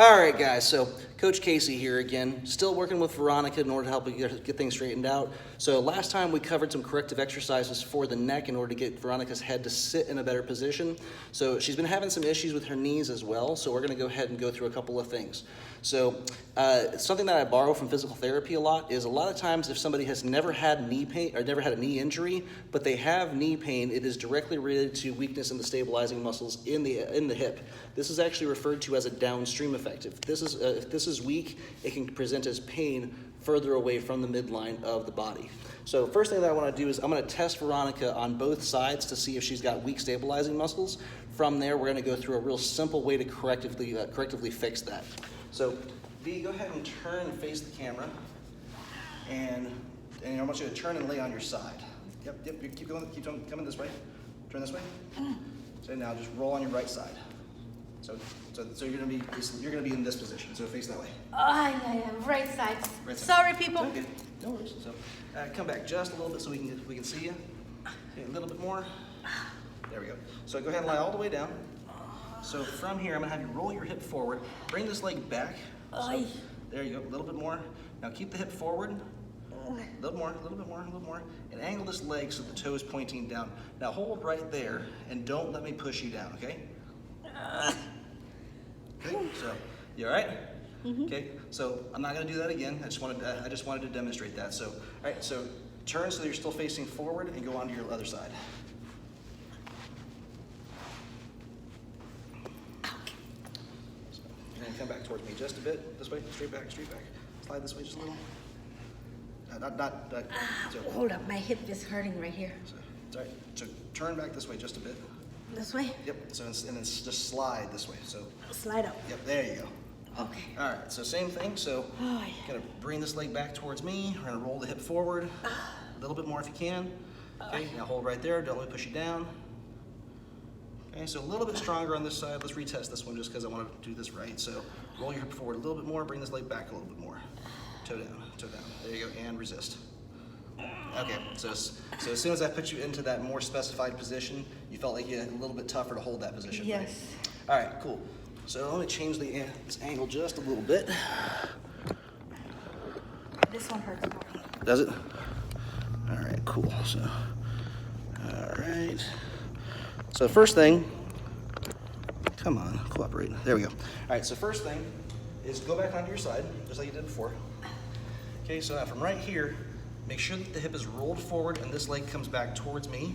All right, guys, so Coach Casey here again, still working with Veronica in order to help get things straightened out. So last time we covered some corrective exercises for the neck in order to get Veronica's head to sit in a better position. So she's been having some issues with her knees as well, so we're gonna go ahead and go through a couple of things. So something that I borrow from physical therapy a lot is a lot of times if somebody has never had knee pain or never had a knee injury, but they have knee pain, it is directly related to weakness in the stabilizing muscles in the hip. This is actually referred to as a downstream effect. If this is weak, it can present as pain further away from the midline of the body. So first thing that I want to do is I'm going to test Veronica on both sides to see if she's got weak stabilizing muscles. From there, we're going to go through a real simple way to correctively fix that. So V, go ahead and turn and face the camera, and I want you to turn and lay on your side. Yep, you keep going, coming this way. Turn this way. So now just roll on your right side. So you're gonna be in this position. So face that way. Right side. Right side. Sorry, people. Okay, no worries. So come back just a little bit so we can see you. Okay, a little bit more. There we go. So go ahead and lie all the way down. So from here, I'm gonna have you roll your hip forward. Bring this leg back. So, there you go. A little bit more. Now keep the hip forward. A little more, and angle this leg so the toe is pointing down. Now hold right there, and don't let me push you down, okay? Okay, so you all right? Okay, so I'm not going to do that again. I just wanted to demonstrate that. So, all right, so turn so that you're still facing forward and go on to your other side. So, and come back towards me just a bit. This way, straight back. Slide this way just a little. Hold up, my hip is hurting right here. Sorry. So turn back this way just a bit. This way? Yep. So and then just slide this way. So slide up. Yep. There you go. Okay. All right. So same thing. So gonna bring this leg back towards me. We're gonna roll the hip forward a little bit more if you can. Okay. Now hold right there. Don't let me push you down. Okay. So a little bit stronger on this side. Let's retest this one just because I want to do this right. So roll your hip forward a little bit more. Bring this leg back a little bit more. Toe down. There you go, and resist. Okay, so as soon as I put you into that more specified position, you felt like you had a little bit tougher to hold that position. Yes. Right? All right, cool. So let me change this angle just a little bit. This one hurts more. Does it? All right, cool. So, all right. So first thing, come on, cooperate. There we go. All right, so first thing is go back onto your side, just like you did before. Okay, so now from right here, make sure that the hip is rolled forward and this leg comes back towards me.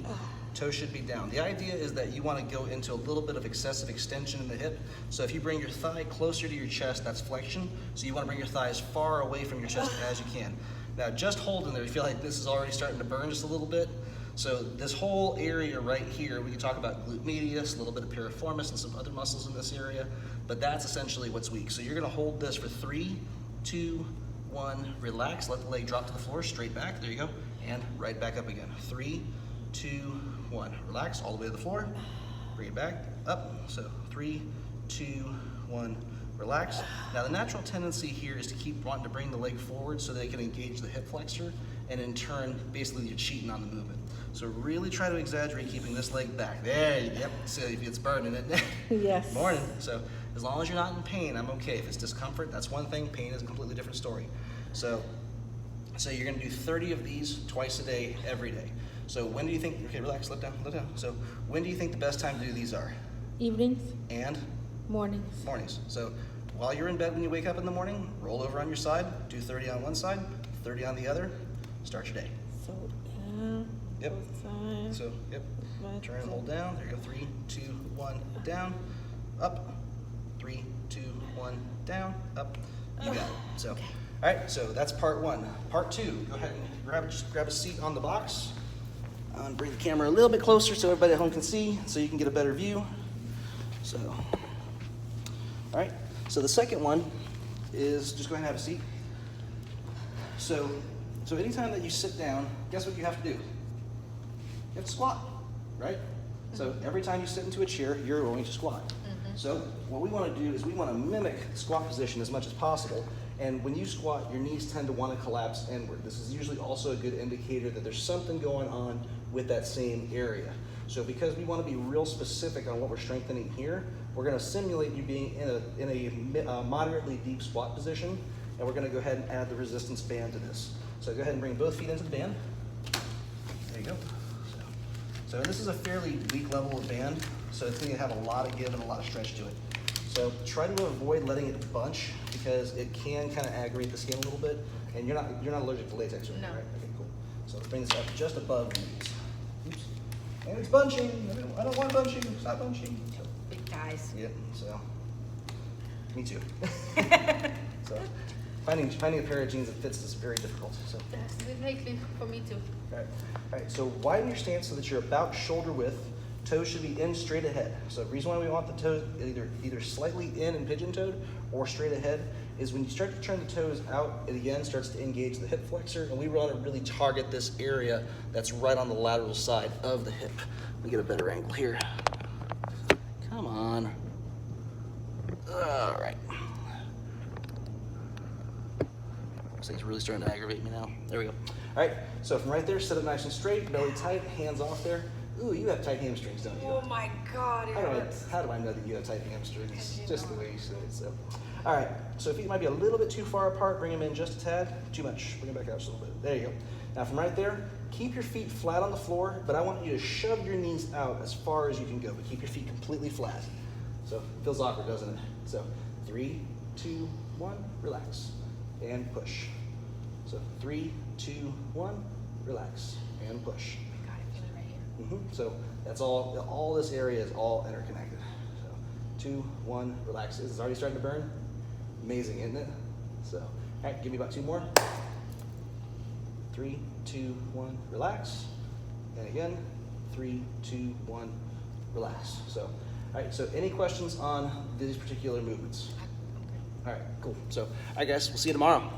Toe should be down. The idea is that you want to go into a little bit of excessive extension in the hip. So if you bring your thigh closer to your chest, that's flexion. So you want to bring your thigh as far away from your chest as you can. Now just hold in there. You feel like this is already starting to burn just a little bit. So this whole area right here, we can talk about glute medius, a little bit of piriformis and some other muscles in this area, but that's essentially what's weak. So you're going to hold this for 3, 2, 1, relax, let the leg drop to the floor, straight back, there you go, and right back up again. 3, 2, 1, relax, all the way to the floor, bring it back, up, so 3, 2, 1, relax. Now the natural tendency here is to keep wanting to bring the leg forward so they can engage the hip flexor, and in turn, basically you're cheating on the movement. So really try to exaggerate keeping this leg back. There you go, yep, see if it's burning it. Yes. Morning, so as long as you're not in pain, I'm okay. If it's discomfort, that's one thing. Pain is a completely different story. So you're gonna do 30 of these twice a day, every day. So when do you think, okay, relax, let down. So when do you think the best time to do these are? Evenings. And? Mornings. Mornings. So while you're in bed when you wake up in the morning, roll over on your side, do 30 on one side, 30 on the other, start your day. So, yep. So, yep. Turn and hold down. There you go. 3, 2, 1, down, up. 3, 2, 1, down, up. You got it. So, all right. So that's part one. Part two. Go ahead and grab a seat on the box. Bring the camera a little bit closer so everybody at home can see, so you can get a better view. So, all right. So the second one is just go ahead and have a seat. So anytime that you sit down, guess what you have to do? You have to squat, right? So every time you sit into a chair, you're going to squat. So what we want to do is we want to mimic the squat position as much as possible. And when you squat, your knees tend to want to collapse inward. This is usually also a good indicator that there's something going on with that same area. So because we want to be real specific on what we're strengthening here, we're going to simulate you being in a moderately deep squat position, and we're going to go ahead and add the resistance band to this. So go ahead and bring both feet into the band. There you go. So this is a fairly weak level of band, so it's going to have a lot of give and a lot of stretch to it. So try to avoid letting it bunch because it can kind of aggravate the skin a little bit. And you're not allergic to latex, right? No. Right? Okay, cool. So bring this up just above the knees. Oops. And it's bunching. I don't want bunching. Stop bunching. Big guys. Yep. So me too. So finding a pair of jeans that fits is very difficult. So. It makes me for me too. All right. So widen your stance so that you're about shoulder width. Toes should be in straight ahead. So the reason why we want the toes either slightly in and pigeon-toed or straight ahead is when you start to turn the toes out, it again starts to engage the hip flexor, and we want to really target this area that's right on the lateral side of the hip. Let me get a better angle here. Come on. All right. Looks like it's really starting to aggravate me now. There we go. All right, so from right there, sit up nice and straight, belly tight, hands off there. Ooh, you have tight hamstrings, don't you? Oh my God, it hurts. How do I know that you have tight hamstrings? Just the way you say it. So, all right. So feet might be a little bit too far apart. Bring them in just a tad. Too much. Bring them back out just a little bit. There you go. Now from right there, keep your feet flat on the floor, but I want you to shove your knees out as far as you can go, but keep your feet completely flat. So it feels awkward, doesn't it? So 3, 2, 1, relax and push. So 3, 2, 1, relax and push. So that's all this area is all interconnected. So 2, 1, relax. This is already starting to burn. Amazing, isn't it? So, all right, give me about 2 more. 3, 2, 1, relax. And again, 3, 2, 1, relax. So, all right, so any questions on these particular movements? All right, cool. So, all right, guys, we'll see you tomorrow.